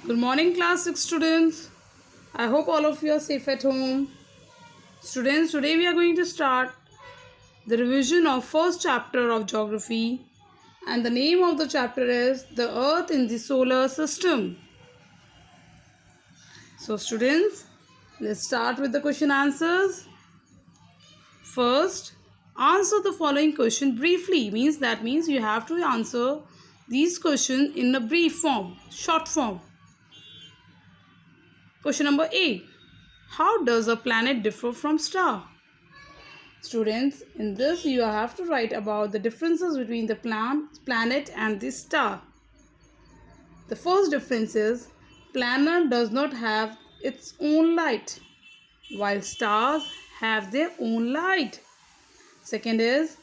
Good morning, class 6 students. I hope all of you are safe at home. Students, today we are going to start the revision of first chapter of geography, and the name of the chapter is The Earth in the Solar System. So students, let's start with the question answers. First, answer the following question briefly. Means you have to answer these questions in a brief form, short form. Question number A. How does a planet differ from star? Students, in this you have to write about the differences between the planet and the star. The first difference is planet does not have its own light, while stars have their own light. Second is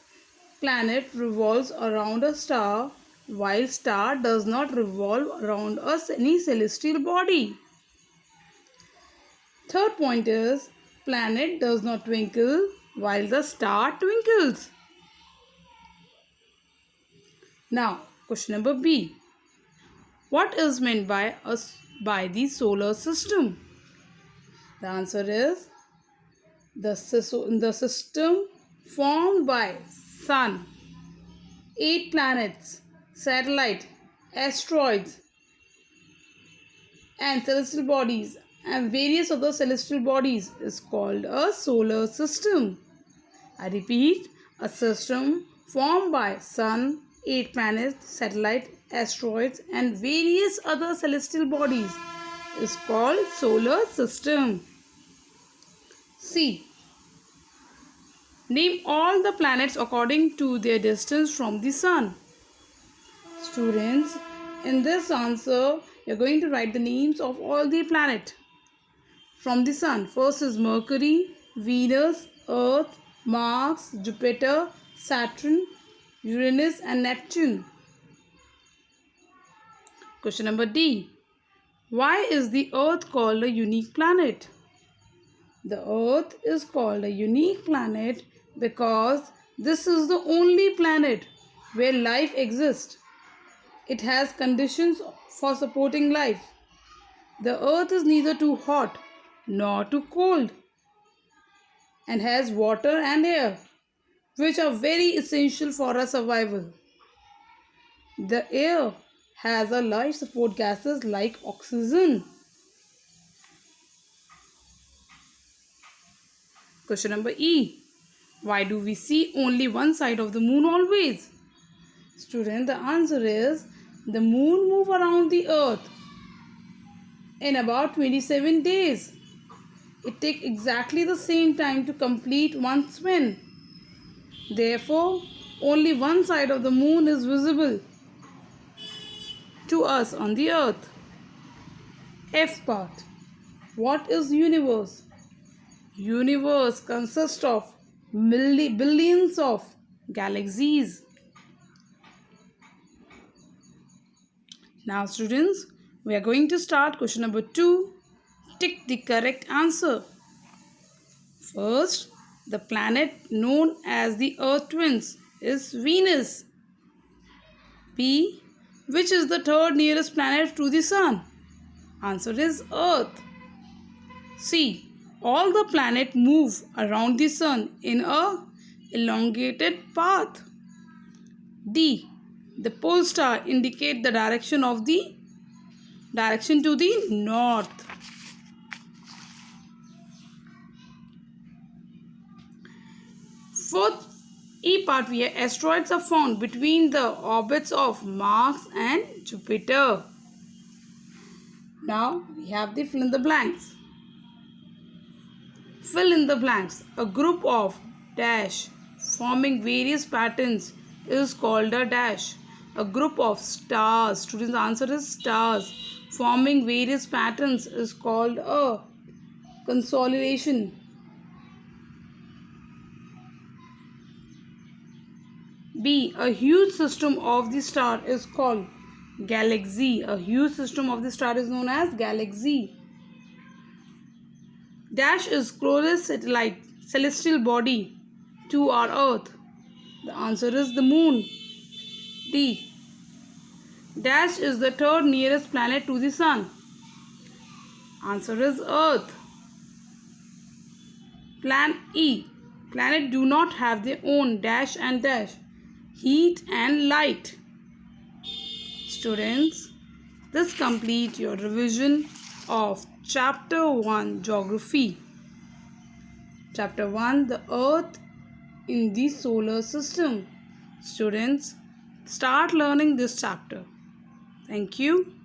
planet revolves around a star, while star does not revolve around any celestial body. Third point is planet does not twinkle while the star twinkles. Now, question number B. What is meant by the solar system? The answer is the system formed by sun, 8 planets, satellite, asteroids, and celestial bodies and various other celestial bodies is called a solar system. I repeat, a system formed by sun, 8 planets, satellite, asteroids and various other celestial bodies is called solar system. C. Name all the planets according to their distance from the sun. Students, in this answer, you're going to write the names of all the planets from the sun. First is Mercury, Venus, Earth, Mars, Jupiter, Saturn, Uranus and Neptune. Question number D. Why is the Earth called a unique planet? The Earth is called a unique planet because this is the only planet where life exists. It has conditions for supporting life. The Earth is neither too hot nor too cold and has water and air, which are very essential for our survival. The air has a life support gases like oxygen. Question number E. Why do we see only one side of the moon always? Student, the answer is the moon moves around the earth in about 27 days. It takes exactly the same time to complete one spin. Therefore, only one side of the moon is visible to us on the earth. F part. What is universe? Universe consists of billions of galaxies. Now students, we are going to start question number 2. Tick the correct answer. First, the planet known as the Earth twins is Venus. B. Which is the third nearest planet to the Sun? Answer is Earth. C. All the planets move around the Sun in a elongated path. D. The pole star indicate the direction to the north. Fourth E part, where asteroids are found between the orbits of Mars and Jupiter. Now we have the fill in the blanks. Fill in the blanks. A group of dash forming various patterns is called a dash. A group of stars, students, the answer is stars, forming various patterns is called a constellation. B. A huge system of the star is called galaxy. A huge system of the star is known as galaxy. Dash is closest satellite celestial body to our earth. The answer is the moon. D. Dash is the third nearest planet to the sun. Answer is Earth. Plan E. Planet do not have their own dash and dash, heat and light. Students, this complete your revision of Chapter 1 Geography. Chapter 1 The Earth in the Solar System. Students, start learning this chapter. Thank you.